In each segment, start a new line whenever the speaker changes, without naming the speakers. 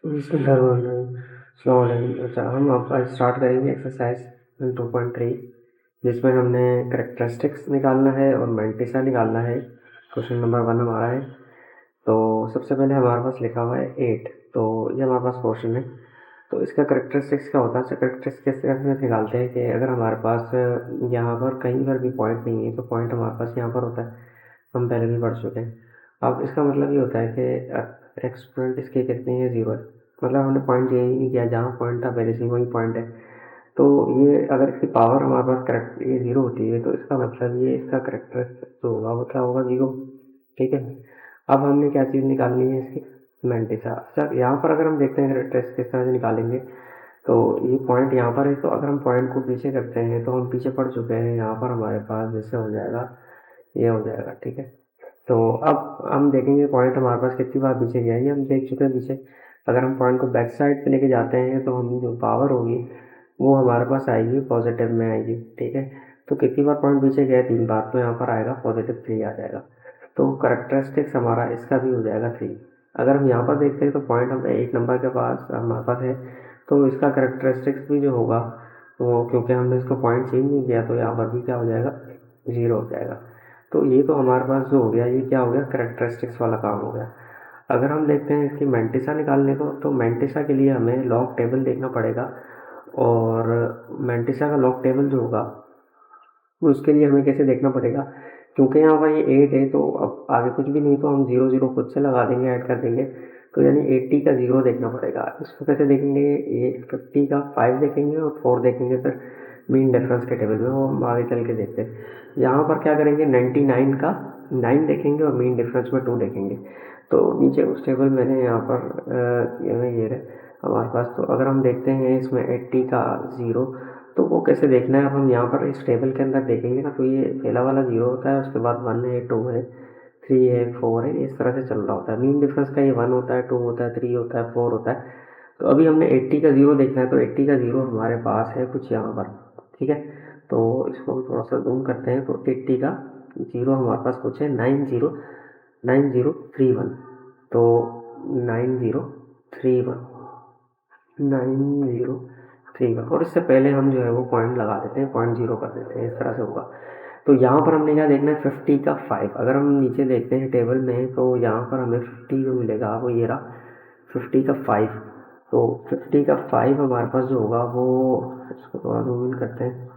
बिस्मिल्लाहिर्रहमानिर्रहीम। अच्छा, हम आपका स्टार्ट करेंगे एक्सरसाइज 2.3, जिसमें हमने करेक्टरिस्टिक्स निकालना है और मैंटिसा निकालना है। क्वेश्चन नंबर 1 हमारा है। तो सबसे पहले हमारे पास लिखा हुआ है 8। तो ये हमारे पास क्वेश्चन है। तो इसका करेक्टरिस्टिक्स क्या होता है? करेक्टरिस्टिक्स किस तरह से निकालते हैं कि अगर हमारे पास यहाँ पर कहीं पर भी पॉइंट नहीं है तो पॉइंट हमारे पास यहाँ पर होता है। हम पहले भी पढ़ चुके हैं। अब इसका मतलब ये होता है कि एक्सपोनेंट इसके कितने हैं? 0 है। मतलब हमने पॉइंट चेंज ही नहीं किया, जहाँ पॉइंट था पहले से वही पॉइंट है। तो ये अगर इसकी पावर हमारे पास करेक्ट ये 0 होती है तो इसका मतलब ये इसका करेक्टर जो होगा वो क्या होगा? 0। ठीक है। अब हमने क्या चीज़ निकालनी है? इसकी मैंटिसा। अच्छा, यहाँ पर अगर हम देखते हैं करेक्टरिस्टिक्स किस तरह से निकालेंगे, तो ये पॉइंट यहाँ पर है। तो अगर हम पॉइंट को पीछे करते हैं तो हम पीछे पढ़ चुके हैं, यहाँ पर हमारे पास जैसे हो जाएगा, ये हो जाएगा। ठीक है। तो अब हम देखेंगे पॉइंट हमारे पास कितनी बार पीछे गया है, ये हम देख चुके हैं पीछे। अगर हम पॉइंट को बैक साइड पे लेके जाते हैं तो हम जो पावर होगी वो हमारे पास आएगी पॉजिटिव में आएगी। ठीक है। तो कितनी बार पॉइंट पीछे गया? 3 बार। तो यहाँ पर आएगा +3 आ जाएगा। तो करेक्टरिस्टिक्स हमारा इसका भी हो जाएगा 3। अगर हम यहाँ पर देखते हैं तो पॉइंट हम 8 नंबर के पास हमारे पास है, तो इसका करेक्टरिस्टिक्स भी जो होगा वो, क्योंकि हमने इसको पॉइंट चेंज नहीं किया, तो यहाँ पर भी क्या हो जाएगा? 0 हो जाएगा। तो ये तो हमारे पास जो हो गया, ये क्या हो गया? करेक्टरिस्टिक्स वाला काम हो गया। अगर हम देखते हैं इसकी मैंटिसा निकालने को, तो मैंटिसा के लिए हमें लॉग टेबल देखना पड़ेगा। और मैंटिसा का लॉग टेबल जो होगा उसके लिए हमें कैसे देखना पड़ेगा? क्योंकि यहाँ पर ये 8 है, तो अब आगे कुछ भी नहीं, तो हम 0 0 खुद से लगा देंगे, ऐड कर देंगे। तो यानी 80 का 0 देखना पड़ेगा। इसको कैसे देखेंगे? ये 50 का 5 देखेंगे और 4 देखेंगे, फिर मीन डिफरेंस के टेबल में, वो हम आगे चल के देखते हैं। यहाँ पर क्या करेंगे? 99 का 9 देखेंगे और मीन डिफरेंस में 2 देखेंगे। तो नीचे उस टेबल मैंने यहाँ पर ये रहे हमारे पास। तो अगर हम देखते हैं इसमें 80 का 0, तो वो कैसे देखना है? अब हम यहाँ पर इस टेबल के अंदर देखेंगे ना, तो ये पहला वाला 0 होता है, उसके बाद 1 है, 2 है, 3 है, 4 है, इस तरह से चल रहा होता है। मीन डिफरेंस का ये 1 होता है, 2 होता है, 3 होता है, 4 होता है। तो अभी हमने 80 का 0 देखना है, तो 80 का 0 हमारे पास है कुछ यहाँ पर। ठीक है। तो इसको हम थोड़ा सा जूम करते हैं, तो 80 का 0 हमारे पास कुछ है 9031। तो 9031 9031, और इससे पहले हम जो है वो पॉइंट लगा देते हैं, 0.0 कर देते हैं, इस तरह से होगा। तो यहाँ पर हमने क्या देखना है? 50 का 5। अगर हम नीचे देखते हैं टेबल में, तो यहाँ पर हमें 50 जो मिलेगा वो ये रहा, 50 का 5। तो 50 का 5 हमारे पास जो होगा वो, इसको थोड़ा जूम इन करते हैं।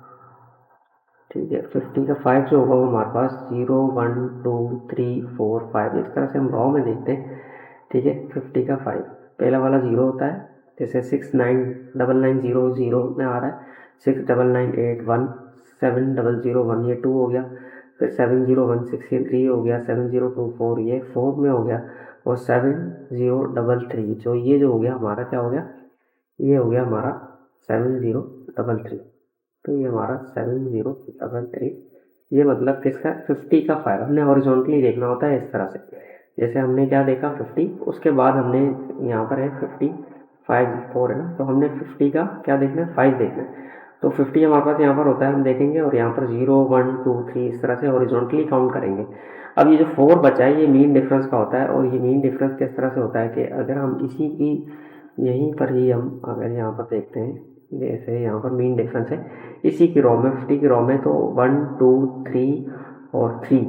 ठीक है। 50 का 5 जो होगा वो हमारे पास 0 1 2 3 4 5, इस तरह से हम रॉ में देखते हैं। ठीक है। 50 का 5 पहला वाला 0 होता है, जैसे 699900 में आ रहा है, 6998 1 7001, ये 2 हो गया। फिर 7016 ये 3 हो गया, 7024 ये 4 में हो गया, और 7033 जो हो गया हमारा, क्या हो गया? ये हो गया हमारा 7033। तो ये हमारा 7033, ये मतलब किसका? 50 का 5। हमने हॉरिजॉन्टली देखना होता है इस तरह से। जैसे हमने क्या देखा? 50, उसके बाद हमने यहाँ पर है 55 4 है ना, तो हमने 50 का क्या देखना है? 5 देखना है। तो 50 हमारे पास यहाँ पर होता है, हम देखेंगे, और यहाँ पर 0 1 2 3 इस तरह से हॉरिजॉन्टली काउंट करेंगे। अब ये जो 4 बचा है, ये मीन डिफरेंस का होता है। और ये मीन डिफरेंस किस तरह से होता है कि अगर हम इसी की यहीं पर ही हम अगर यहाँ पर देखते हैं, जैसे यहाँ पर मीन डिफरेंस है इसी की रॉ में, 50 की रॉ में, तो 1 2 3 और 3,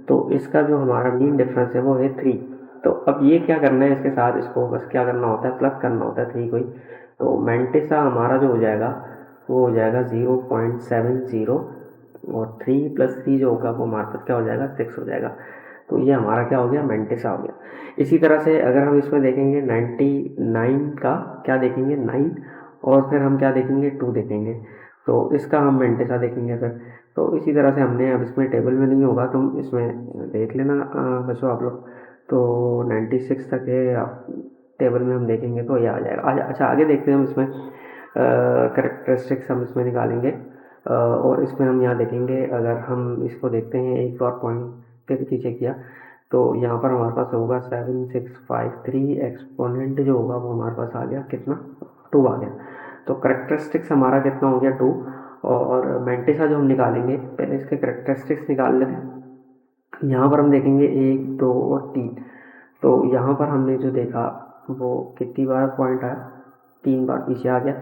तो इसका जो हमारा मीन डिफरेंस है वो है 3। तो अब ये क्या करना है इसके साथ? इसको बस क्या करना होता है? प्लस करना होता है 3 को ही। तो मैंटिसा हमारा जो हो जाएगा वो हो जाएगा 0.70, और 3 + 3 जो होगा वो हमारे पास क्या हो जाएगा? 6 हो जाएगा। तो ये हमारा क्या हो गया? मैंटिसा हो गया। इसी तरह से अगर हम इसमें देखेंगे 99 का क्या देखेंगे? 9, और फिर हम क्या देखेंगे? 2 देखेंगे। तो इसका हम मैंटिसा देखेंगे फिर। तो इसी तरह से हमने, अब इसमें टेबल में नहीं होगा, तुम इसमें देख लेना बच्चों आप लोग। तो 96 तक है, आप टेबल में हम देखेंगे तो ये आ जाएगा। अच्छा, आगे देखते हैं हम इसमें करेक्टरिस्टिक्स हम इसमें निकालेंगे। और इसमें हम यहाँ देखेंगे, अगर हम इसको देखते हैं एक और पॉइंट पे पीछे किया, तो यहाँ पर हमारे पास होगा 7653, एक्सपोनेंट जो होगा वो हमारे पास आ गया कितना? 2 आ गया। तो करेक्टरिस्टिक्स हमारा कितना हो गया? 2। और मैंटिसा जो हम निकालेंगे, पहले इसके करेक्टरिस्टिक्स निकाल लेते हैं। यहाँ पर हम देखेंगे 1 2 और 3। तो यहाँ पर हमने जो देखा वो कितनी बार पॉइंट आया, 3 बार पीछे आ गया,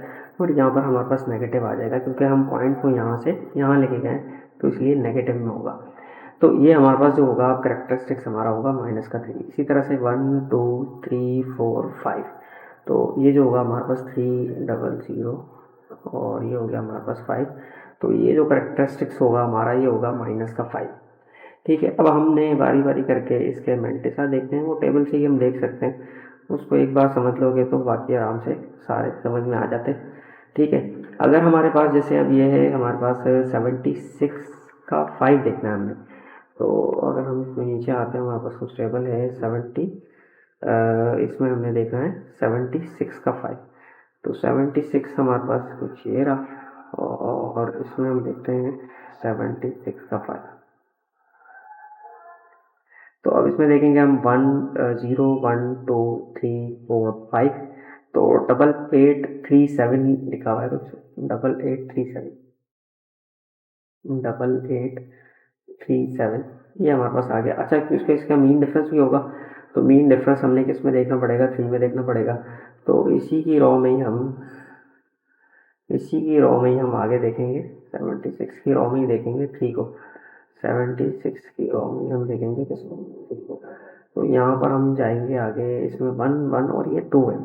और यहाँ पर हमारे पास नेगेटिव आ जाएगा क्योंकि हम पॉइंट को यहाँ से यहाँ लेके गए, तो इसलिए नेगेटिव में होगा। तो ये हमारे पास जो होगा करेक्टरिस्टिक्स हमारा होगा -3। इसी तरह से 1 2 3 4 5, तो ये जो होगा हमारे पास 300 और ये हो गया हमारे पास 5। तो ये जो करेक्टरिस्टिक्स होगा हमारा ये होगा -5। ठीक है, अब हमने बारी बारी करके इसके मेंटिसा देखते हैं, वो टेबल से ही हम देख सकते हैं, उसको एक बार समझ लोगे तो बाकी आराम से सारे समझ में आ जाते। ठीक है, अगर हमारे पास जैसे अब ये है हमारे पास 76 का 5 देखना है हमने, तो अगर हम इसमें नीचे आते हैं हमारे पास कुछ टेबल है 70, इसमें हमने देखना है 76 का 5। तो 76 हमारे पास कुछ ये रहा, और इसमें हम देखते हैं 76 का 5। तो अब इसमें देखेंगे हम 1 0 1 2 3 4 5, तो 8837 लिखा हुआ है कुछ, 8837 8837 ये हमारे पास आ गया। अच्छा, इसका इसका मीन डिफरेंस भी होगा, तो मीन डिफरेंस हमने किस में देखना पड़ेगा, 3 में देखना पड़ेगा। तो इसी की रो में ही हम आगे देखेंगे, 76 की रो में ही देखेंगे 3 को, 76 की रो में हम देखेंगे किसको, 3 को। तो यहाँ पर हम जाएंगे आगे, इसमें 1 1 और ये 2 है,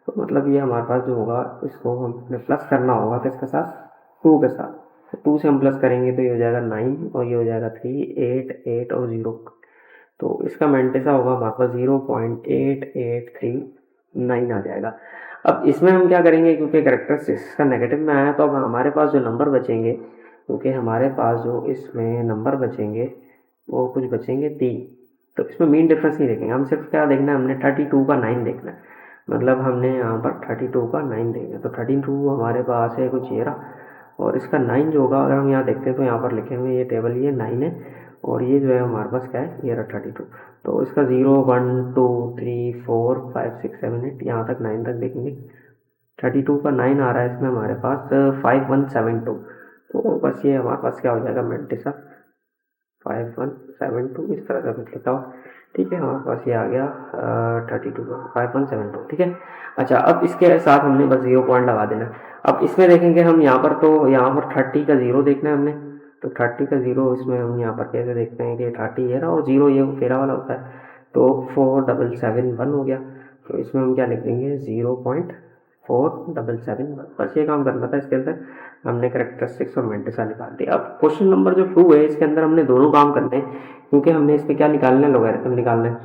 तो मतलब ये हमारे पास जो होगा इसको हमें प्लस करना होगा किसके साथ, 2 के साथ। 2 से हम प्लस करेंगे तो ये हो जाएगा 9 और ये हो जाएगा 3 8 8 और 0, तो इसका मेंटिसा होगा हमारे पास 0.8839 आ जाएगा। अब इसमें हम क्या करेंगे, क्योंकि करेक्टरिस्टिक्स का नेगेटिव में आया, तो अब हमारे पास जो नंबर बचेंगे, क्योंकि हमारे पास जो इसमें नंबर बचेंगे वो कुछ बचेंगे 3, तो इसमें मीन डिफरेंस नहीं देखेंगे, हम सिर्फ क्या देखना है, हमने 32 का 9 देखना है, मतलब हमने यहाँ पर 32 का 9 देखना है। तो 32 हमारे पास है कुछ ये रहा, और इसका 9 जो होगा अगर हम यहाँ देखते हैं तो यहाँ पर लिखे हुए ये टेबल ये 9 है, और ये जो है हमारे पास क्या है, ये रहा 32। तो इसका 0 1 2 3 4 5 6 7 8 यहाँ तक 9 तक देखेंगे, 32 का 9 आ रहा है इसमें हमारे पास 5172। तो बस ये हमारे पास क्या हो जाएगा मेंटिसा 5172, इस तरह का कुछ लिखा हो। ठीक है, हमारे पास ये आ गया 32 5172। ठीक है, अच्छा अब इसके साथ हमने बस 0 पॉइंट लगा देना। अब इसमें देखेंगे हम यहाँ पर, तो यहाँ पर 30 का 0 देखना है हमने, तो 30 का 0 इसमें हम यहाँ पर कैसे देखते हैं कि 30 ये रहा और 0 ये फेरा वाला होता है, तो 4771 हो गया। तो इसमें हम क्या लिख देंगे 0.4771, बस ये काम करना था इसके अंदर, हमने करेक्टरिस्टिक्स और मेंटिसा निकाल दिया। अब क्वेश्चन नंबर जो 2 है इसके अंदर हमने दोनों काम करने हैं, क्योंकि हमने इस पर क्या निकालना है, लोगैरिथम निकालना है।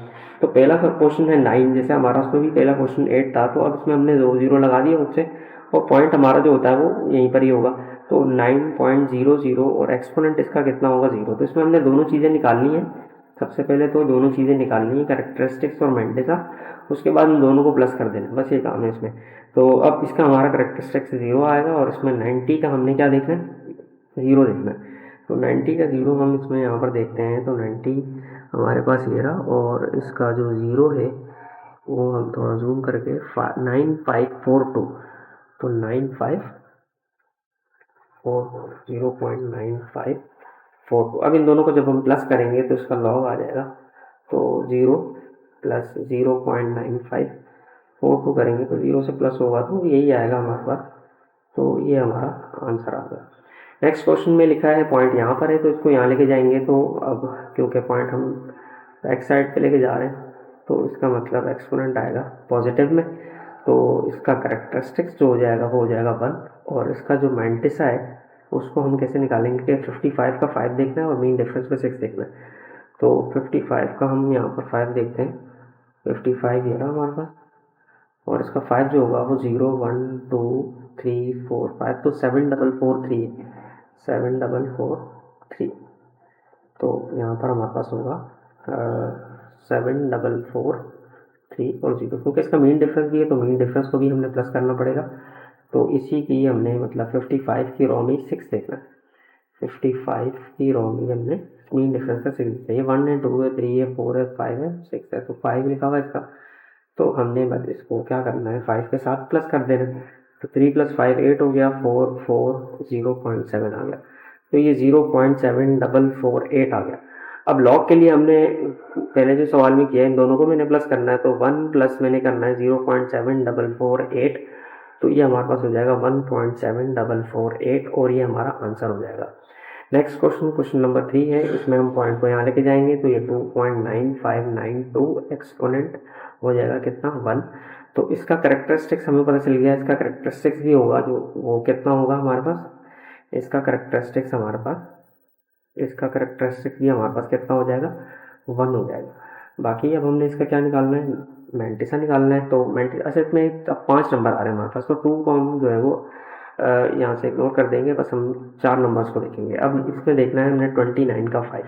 तो पहला क्वेश्चन है 9, जैसे हमारा उसमें भी पहला क्वेश्चन 8 था, तो अब इसमें हमने 2 0 लगा दिए मुझसे, और पॉइंट हमारा जो होता है वो यहीं पर ही होगा, तो 9.00 और एक्सपोनेंट इसका कितना होगा 0। तो इसमें हमने दोनों चीज़ें निकालनी है, सबसे पहले तो दोनों चीज़ें निकालनी है, करेक्टरिस्टिक्स और मेंटिसा, उसके बाद इन दोनों को प्लस कर देना, बस ये काम है इसमें। तो अब इसका हमारा करेक्टरिस्टिक्स 0 आएगा, और इसमें 90 का हमने क्या देखना है, 0 देखना है। तो 90 का 0 हम इसमें यहाँ पर देखते हैं, तो 90 हमारे पास ये रहा, और इसका जो 0 है वो हम थोड़ा जूम करके 9542, तो 0.9542। अब इन दोनों को जब हम प्लस करेंगे तो इसका लॉग आ जाएगा, तो 0 प्लस 0.9542 करेंगे तो 0 से प्लस होगा, तो यही आएगा हमारे पास, तो ये हमारा आंसर आ गया। नेक्स्ट क्वेश्चन में लिखा है पॉइंट यहाँ पर है, तो इसको यहाँ लेके जाएंगे, तो अब क्योंकि पॉइंट हम बैक साइड पे लेके जा रहे हैं, तो इसका मतलब एक्सपोनेंट आएगा पॉजिटिव में, तो इसका करेक्टरिस्टिक्स जो हो जाएगा वो हो जाएगा 1, और इसका जो मेंटिसा है उसको हम कैसे निकालेंगे कि 55 का 5 देखना है और मीन डिफरेंस का 6 देखना है। तो 55 का हम यहाँ पर 5 देखते हैं, 55 ये रहा हमारे पास, और इसका 5 जो होगा वो 0 1 2 3 4 5, तो 7443 है, 7443। तो यहाँ पर हमारे पास होगा 7443 और 0, क्योंकि इसका मीन डिफरेंस भी है, तो मीन डिफरेंस को भी हमने प्लस करना पड़ेगा। तो इसी की हमने मतलब 55 की रो में 6 देखना है, 55 की रो में हमने मीन डिफरेंस का 6 देखना है, ये 1 है 2 है 3 है 4 है 5 है 6 है, तो 5 लिखा हुआ है इसका, तो हमने बस इसको क्या करना है 5 के साथ प्लस कर देना है, तो 3 + 5 8 हो गया, 4 4 0.7 आ गया, तो ये 0.7448 आ गया। अब लॉग के लिए हमने पहले जो सवाल में किया इन दोनों को मैंने प्लस करना है, तो 1 प्लस मैंने करना है 0.7448, तो ये हमारे पास हो जाएगा 1.7448 और ये हमारा आंसर हो जाएगा। नेक्स्ट क्वेश्चन नंबर 3 है, इसमें हम पॉइंट को यहाँ लेके जाएंगे तो ये 2.9592 एक्सपोनेंट हो जाएगा कितना 1। तो इसका करेक्टरिस्टिक्स हमें पता चल गया, इसका करेक्टरिस्टिक्स भी होगा जो वो कितना होगा हमारे पास, इसका करेक्टरिस्टिक्स हमारे पास, इसका करेक्टरिस्टिक भी हमारे पास कितना हो जाएगा 1 हो जाएगा। बाकी अब हमने इसका क्या निकालना है, मैंटिसा निकालना है। तो मैंटिसा अच्छा इसमें अब 5 नंबर आ रहे हैं हमारे पास, तो 2 को हम जो है वो यहाँ से इग्नोर कर देंगे, बस हम 4 नंबर्स को देखेंगे। अब इसमें देखना है हमने 29 का 5,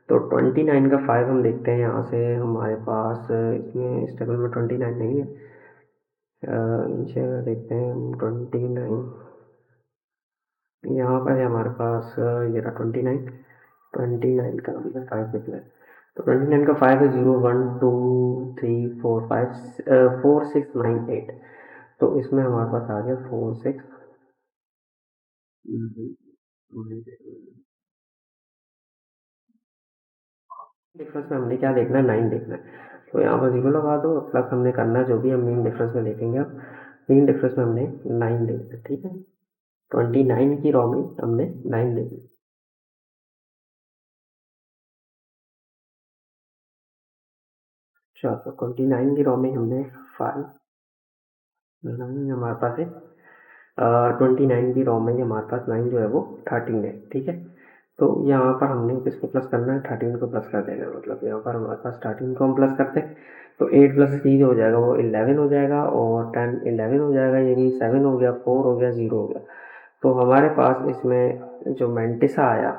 तो 29 का 5 हम देखते हैं यहाँ से हमारे पास, इसमें इस टेबल में 29 नहीं है, नीचे देखते हैं हम 29 यहाँ पर है हमारे पास, ये रहा 29 का हमने 5 निकला है। तो 29 का 5 है 0 1 2 3 4 5 4 6 9 8, तो इसमें हमारे पास आ गया 4 6 डिफरेंस में हमने क्या देखना है 9 देखना है, तो यहाँ पर 0 लगा दो, प्लस हमने करना है जो भी हम मीन डिफरेंस में देखेंगे, अब मीन डिफरेंस में हमने 9 देखना है, ठीक है। 29 की रॉ में हमने 9 देखना है। अच्छा तो 29 की रॉ में हमने 5 हमारे पास है, 29 की रॉ में हमारे पास 9 जो है वो 13 है, ठीक है। तो यहाँ पर हमने किसको प्लस करना है, 13 को प्लस कर देना है, मतलब यहाँ पर हमारे पास 13 को हम प्लस करते हैं तो 8 प्लस 3 जो हो जाएगा वो 11 हो जाएगा, और 10 11 हो जाएगा, यानी 7 हो गया, 4 हो गया, 0 हो गया। तो हमारे पास इसमें जो मैंटिसा आया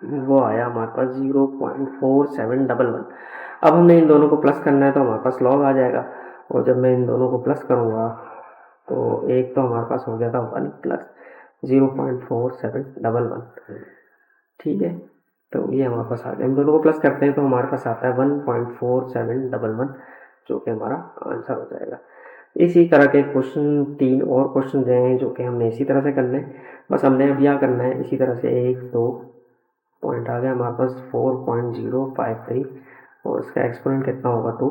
वो आया हमारे पास 0.4711। अब हमने इन दोनों को प्लस करना है तो हमारे पास लॉग आ जाएगा, और जब मैं इन दोनों को प्लस करूँगा तो एक तो हमारे पास हो गया था 1 प्लस 0.4711, ठीक है। तो ये हमारे पास आ गया, इन दोनों को प्लस करते हैं तो हमारे पास आता है 1.4711, जो कि हमारा आंसर हो जाएगा। इसी तरह के क्वेश्चन 3 और क्वेश्चन हैं जो कि हमने इसी तरह से करने हैं, बस हमने अब क्या करना है इसी तरह से 1 2 पॉइंट आ गया हमारे पास 4.053, और इसका एक्सपोनेंट कितना होगा 2।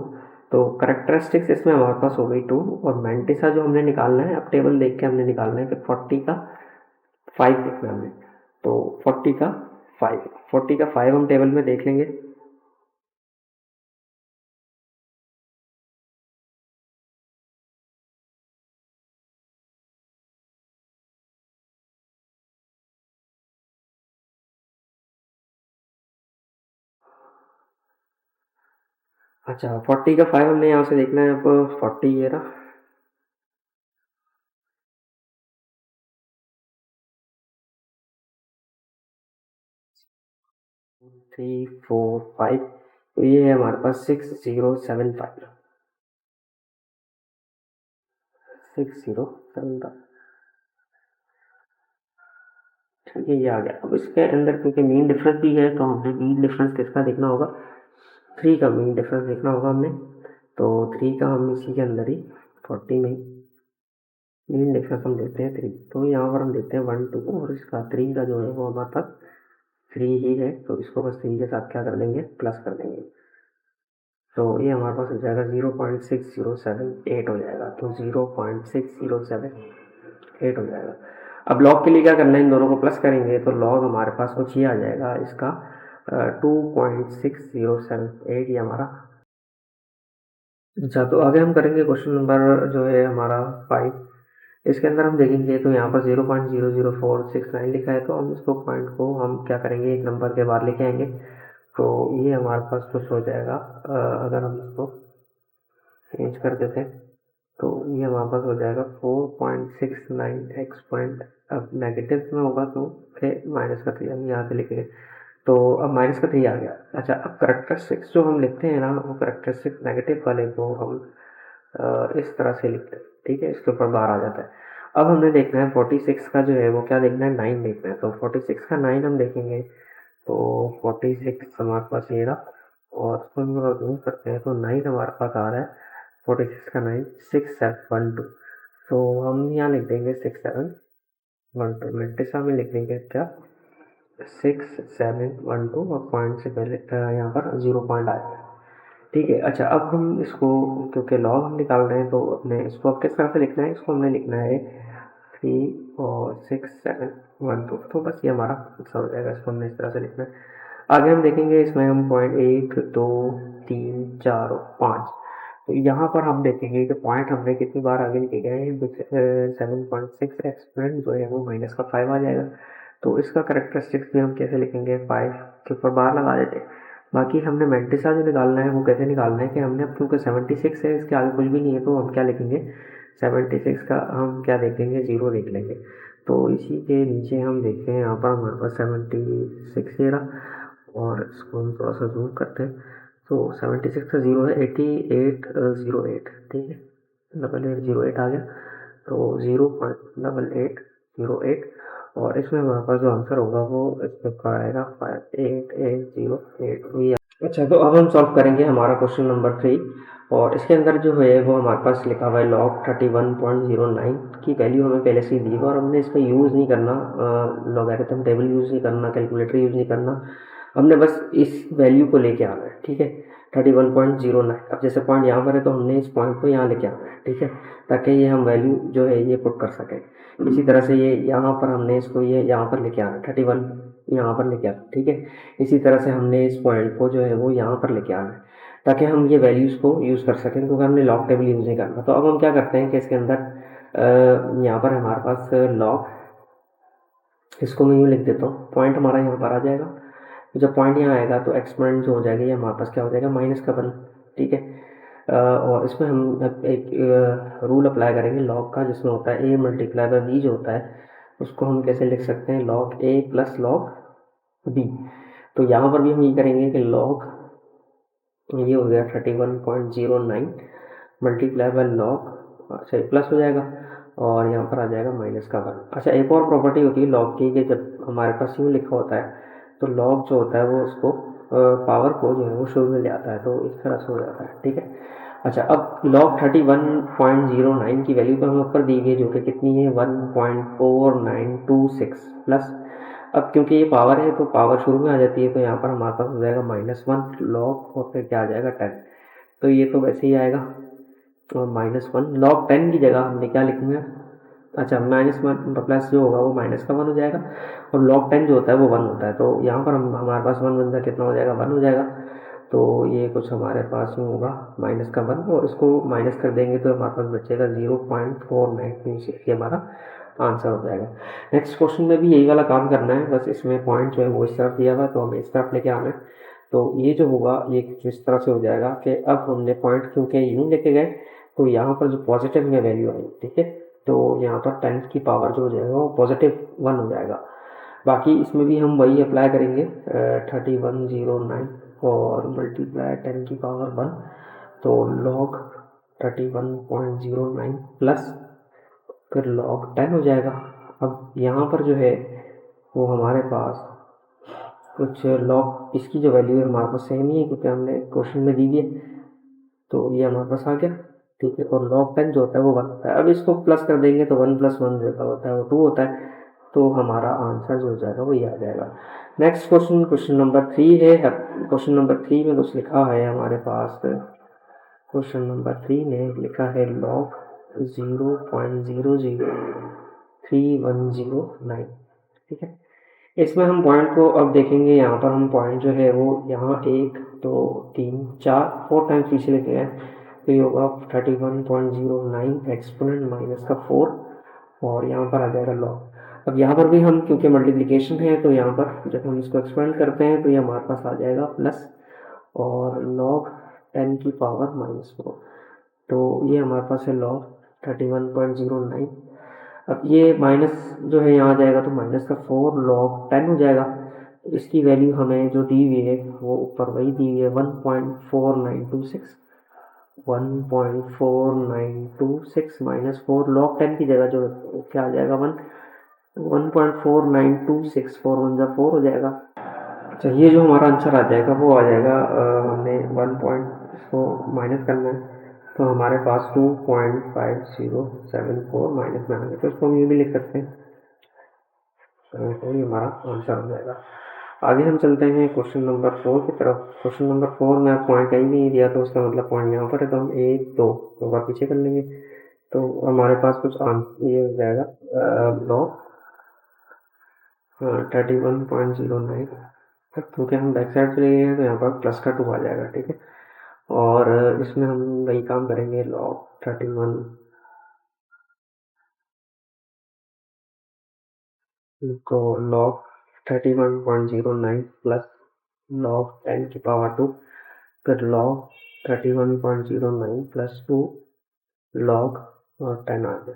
तो करेक्टरिस्टिक्स इसमें हमारे पास हो गई 2, और मैंटिसा जो हमने निकालना है, अब टेबल देख के हमने निकालना है कि 40 का 5 देखना है हमने, तो 40 का 5 हम टेबल में देख लेंगे। अच्छा 40 का 5 हमने यहाँ से देखना है, अब 40 ये रहा, 3 4 5, तो ये है हमारे पास 6075, 6075, ठीक है ये आ गया। अब इसके अंदर क्योंकि मीन डिफरेंस भी है तो हमने मीन डिफरेंस किसका देखना होगा, 3 का मीन डिफरेंस देखना होगा हमने, तो 3 का हम इसी के अंदर ही 40 में मीन डिफरेंस हम देखते हैं 3, तो यहाँ पर हम देखते हैं 1 2, और इसका 3 का जो है वो हमारे पास 3 ही है, तो इसको बस 3 के साथ क्या कर देंगे प्लस कर देंगे, तो ये हमारे पास हो जाएगा 0.6078 हो जाएगा, तो 0.6078 हो जाएगा। अब लॉग के लिए क्या करना है, इन दोनों को प्लस करेंगे तो लॉग हमारे पास कुछ ही आ जाएगा इसका 2.6078, ये हमारा। अच्छा तो आगे हम करेंगे क्वेश्चन नंबर जो है हमारा 5, इसके अंदर हम देखेंगे तो यहाँ पर 0.00469 लिखा है, तो हम इसको पॉइंट को हम क्या करेंगे एक नंबर के बाद लेके आएंगे, तो ये हमारे पास कुछ हो जाएगा, अगर हम इसको चेंज कर देते हैं तो ये हमारे पास हो जाएगा 4.69 एक्स पॉइंट, अब नेगेटिव में होगा तो फिर माइनस का 3 हम यहाँ से लिखेंगे, तो अब माइनस का 3 आ गया। अच्छा अब करेक्टरिस्टिक्स जो हम लिखते हैं ना, वो करेक्टरिस्टिक्स नेगेटिव वाले को हम इस तरह से लिखते हैं, ठीक है, इसके ऊपर बार आ जाता है। अब हमने देखना है 46 का जो है वो क्या देखना है 9 देखना है, तो 46 का 9 हम देखेंगे, तो 46 हमारे पास ये रहा, और इसको हम लोग रिमूव करते हैं तो 9 हमारे पास आ रहा है, 46 का 9 6712, तो हम यहाँ लिख देंगे 6712, मल्टीसा में लिख देंगे क्या 6712 और पॉइंट से पहले यहाँ पर 0 पॉइंट आया। ठीक है। अच्छा, अब हम इसको क्योंकि लॉग हम निकाल रहे हैं तो अपने इसको अब किस तरह से लिखना है, इसको हमने लिखना है 3 और 6712, तो बस ये हमारा आंसर हो जाएगा। इसको हमने इस तरह से लिखना है। आगे हम देखेंगे इसमें हम पॉइंट 1 2 3 4 और 5, तो यहाँ पर हम देखेंगे कि पॉइंट हमने कितनी बार आगे लिखे गए हैं। 7.6 एक्सपोनेंट जो है वो माइनस का 5 आ जाएगा। तो इसका करेक्टरिस्टिक्स भी हम कैसे लिखेंगे, 5 के ऊपर बार लगा देते हैं। बाकी हमने मैंटिसा जो निकालना है वो कैसे निकालना है कि हमने अब क्योंकि 76 है, इसके आगे कुछ भी नहीं है, तो हम क्या लिखेंगे 76 का हम क्या देखेंगे, 0 देख लेंगे। तो इसी के नीचे हम देखते हैं यहाँ पर हमारे पास 76 दे रहा, और इसको हम थोड़ा सा जूम करते हैं। तो 76 का 0 है 8808, ठीक है, 8808 आ गया। तो 0.8808, और इसमें हमारे पास जो आंसर होगा वो इसका आएगा 58808। अच्छा, तो अब हम सॉल्व करेंगे हमारा क्वेश्चन नंबर 3, और इसके अंदर जो है वो हमारे पास लिखा हुआ है log 31.09 की वैल्यू हमें पहले से ही दी है, और हमने इसका यूज़ नहीं करना, लॉगरिथम टेबल यूज़ नहीं करना, कैलकुलेटर यूज़ नहीं करना, हमने बस इस वैल्यू को लेके आना है। ठीक है, 31.09। अब जैसे पॉइंट यहाँ पर है तो हमने इस पॉइंट को यहाँ लेके आना है, ठीक है, ताकि ये हम वैल्यू जो है ये पुट कर सकें। इसी तरह से ये यहाँ पर हमने इसको ये यहाँ पर लेके आना है, 31 यहाँ पर लेके आना है, ठीक है। इसी तरह से हमने इस पॉइंट को जो है वो यहाँ पर लेके आना है, ताकि हम ये वैल्यूज़ को यूज़ कर सकें, क्योंकि हमने लॉग टेबल यूज़ नहीं करना। तो अब हम क्या करते हैं कि इसके अंदर यहाँ पर हमारे पास लॉग, इसको मैं यूँ लिख देता हूँ, पॉइंट हमारा यहाँ पर आ जाएगा। जब पॉइंट यहाँ आएगा तो एक्सपोनेंट जो हो जाएगा ये हमारे पास क्या हो जाएगा, माइनस का 1, ठीक है। और इसमें हम एक रूल अप्लाई करेंगे लॉग का, जिसमें होता है a मल्टीप्लाई बाई b जो होता है, उसको हम कैसे लिख सकते हैं, log a plus log b। तो यहाँ पर भी हम ये करेंगे कि log, ये हो गया 31.09 मल्टीप्लाई बाई log, अच्छा प्लस हो जाएगा, और यहाँ पर आ जाएगा माइनस का 1। अच्छा, एक और प्रॉपर्टी होती है लॉग की कि जब हमारे पास यूँ लिखा होता है तो लॉग जो होता है वो उसको पावर को जो है वो शुरू में ले आता है, तो इस तरह से हो जाता है, ठीक है। अच्छा, अब log 31.09 की वैल्यू तो हमें ऊपर दी गई, जो कि कितनी है 1.4926 प्लस, अब क्योंकि ये पावर है तो पावर शुरू में आ जाती है, तो यहाँ पर हमारे पास हो जाएगा -1 log, और फिर क्या आ जाएगा 10, तो ये तो वैसे ही आएगा, और -1 log 10 की जगह हमने क्या लिखूँगा, अच्छा -1 प्लस जो होगा वो माइनस का 1 हो जाएगा, और log 10 जो होता है वो 1 होता है, तो यहाँ पर हम हमारे पास 1 बन जाए कितना हो जाएगा, 1 हो जाएगा। तो ये कुछ हमारे पास में होगा माइनस का 1, और इसको माइनस कर देंगे तो हमारे पास बचेगा 0.4926, ये हमारा आंसर हो जाएगा। नेक्स्ट क्वेश्चन में भी यही वाला काम करना है, बस इसमें पॉइंट जो है वो इस तरफ दिया हुआ है, तो हमें इस तरफ लेके आना है। तो ये जो होगा ये इस तरह से हो जाएगा कि अब हमने पॉइंट क्योंकि यूँ लेके गए, तो यहाँ पर जो पॉजिटिव में वैल्यू आई, ठीक है, तो यहाँ पर 10 की पावर जो हो जाएगा वो +1 हो जाएगा। बाकी इसमें भी हम वही अप्लाई करेंगे, 3109 और मल्टीप्लाई 10 की पावर 1, तो log 31.09 प्लस फिर log 10 हो जाएगा। अब यहाँ पर जो है वो हमारे पास कुछ log, इसकी जो वैल्यू है हमारे पास सेम ही है, क्योंकि हमने क्वेश्चन में दी है, तो ये हमारे पास आ गया, ठीक है। और log 10 जो होता है वो 1 होता है। अब इसको प्लस कर देंगे तो 1 + 1 जो होता है वो 2 होता है, तो हमारा आंसर जो हो जाएगा वो ये आ जाएगा। नेक्स्ट क्वेश्चन, क्वेश्चन नंबर 3 है। क्वेश्चन नंबर 3 में कुछ लिखा है हमारे पास, क्वेश्चन नंबर 3 में लिखा है log 0.003109, ठीक है। इसमें हम पॉइंट को अब देखेंगे, यहाँ पर हम पॉइंट जो है वो यहाँ 1 2 3 4 4 टाइम्स पीछे लेके गए, तो ये होगा 31.09 एक्सपोनेंट माइनस का 4, और यहाँ पर आ जाएगा log। अब यहाँ पर भी हम क्योंकि मल्टीप्लिकेशन है, तो यहाँ पर जब हम इसको एक्सपेंड करते हैं तो ये हमारे पास आ जाएगा प्लस, और log 10 की पावर -4, तो ये हमारे पास है log 31.09। अब ये माइनस जो है यहाँ आ जाएगा, तो माइनस का 4 log 10 हो जाएगा। इसकी वैल्यू हमें जो दी हुई है वो ऊपर वही दी हुई है 1.4926, 1.4926 -4 log 10 की जगह जो क्या आ जाएगा 1.4926, 4 1 जा 4 हो जाएगा। अच्छा, ये जो हमारा आंसर आ जाएगा वो आ जाएगा, हमने 1 पॉइंट इसको माइनस करना है, तो हमारे पास 2.5074 माइनस में आ गया, तो इसको हम ये भी लिख सकते हैं तो ये हमारा आंसर हो जाएगा। आगे हम चलते हैं क्वेश्चन नंबर 4 की तरफ। क्वेश्चन नंबर 4 में आप पॉइंट कहीं नहीं दिया तो उसका मतलब पॉइंट यहाँ पर है, तो हम 1 2 दो बार पीछे कर लेंगे। तो हमारे पास कुछ ये हो जाएगा ब्लॉक 31.09। क्योंकि हम बैक साइड चले गए हैं तो यहाँ पर प्लस का 2 आ जाएगा, ठीक है। और इसमें हम वही काम करेंगे, लॉग 31 को लॉग 31.09 प्लस लॉग 10 की पावर 2, फिर लॉग 31.09 प्लस 2 लॉग और 10 आ गया।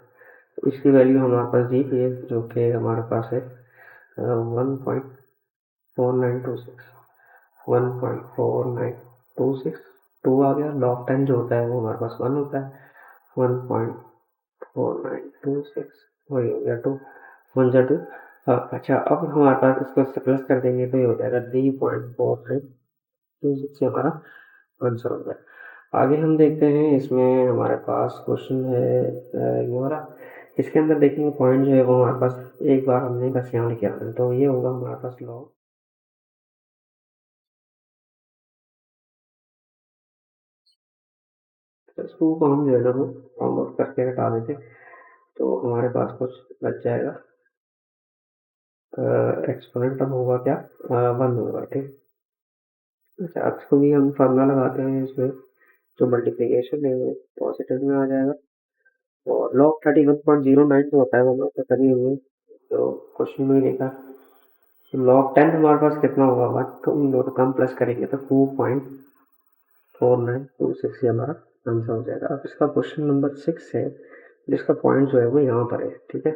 तो इसकी वैल्यू हमारे पास दी गई है, जो कि हमारे पास है 1.4926। 1.4926 2 आ गया। लॉग 10 जो होता है वो हमारे पास 1 होता है। 1.4926 वही हो गया 2 1 जा 2। अच्छा, अब हमारे पास इसको प्लस कर देंगे तो ये हो जाएगा 3.4526 से हमारा आंसर हो गया। आगे हम देखते हैं, इसमें हमारे पास क्वेश्चन है ये वाला। इसके अंदर देखेंगे पॉइंट जो है वो हमारे पास एक बार हमने बस यहाँ लिखे आना है, तो ये होगा हमारे पास लॉग 2 को हम जो है ना वो राउंड ऑफ करके हटा देते, तो हमारे पास कुछ बच जाएगा। एक्सपोनेंट अब होगा क्या, 1 होगा, ठीक। अच्छा, अब इसको भी हम फार्मूला लगाते हैं, इसमें जो मल्टीप्लिकेशन है वो पॉजिटिव में आ जाएगा। और लॉग 31.09 जो होता है वो हम लोग तो करिए हुए, तो क्वेश्चन में ही लिखा। तो लॉग 10 हमारे पास कितना होगा, 1, तो इन दोनों का हम प्लस करेंगे तो 2.4926 ये हमारा आंसर हो जाएगा। अब इसका क्वेश्चन नंबर 6 है, जिसका पॉइंट जो है वो यहाँ पर है, ठीक है।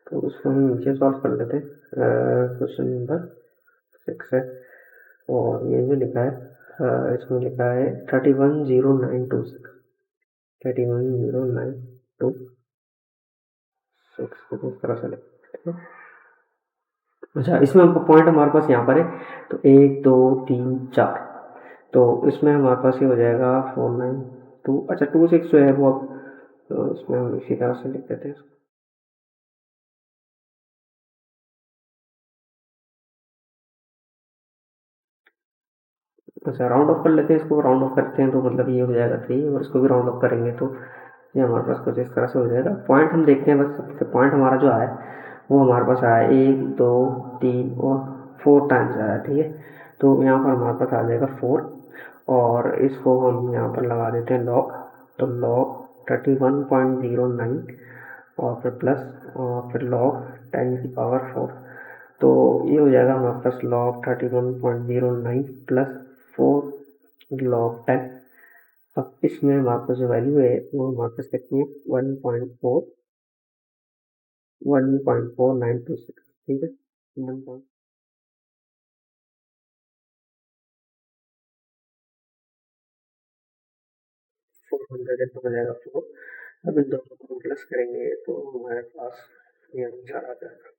तो उसको हम नीचे सॉल्व कर लेते हैं। क्वेश्चन नंबर 6 है और ये जो लिखा है इसमें लिखा है 310926। 310926 को इस तरह से लिखते हैं। अच्छा, इसमें हमको पॉइंट हमारे पास यहाँ पर है, तो 1 2 3 4, तो इसमें हमारे पास ये हो जाएगा 492। अच्छा, 26 जो है वो अब, तो इसमें हम इसी तरह से लिख देते हैं। अच्छा, राउंड ऑफ कर लेते हैं, इसको राउंड ऑफ करते हैं तो मतलब ये हो जाएगा 3, और इसको भी राउंड ऑफ करेंगे तो ये हमारे पास कुछ इस तरह से हो जाएगा। पॉइंट हम देखते हैं, बस सबसे पॉइंट हमारा जो आया वो हमारे पास आया 1 2 3 और 4 टाइम्स आया, ठीक है। तो यहाँ पर हमारे पास आ जाएगा 4, और इसको हम यहाँ पर लगा देते हैं लॉग। तो लॉग 31.09 और फिर प्लस और फिर लॉग 10 की पावर 4, तो ये हो जाएगा हमारे पास लॉग 31.09 प्लस 4 लॉग 10। अब इसमें हमारे पास जो वैल्यू है वो हमारे पास कितनी है, 1.4926, ठीक है। 1.400 हो जाएगा 4। अब इन दोनों को प्लस करेंगे तो हमारे पास ये आंसर आ जाएगा।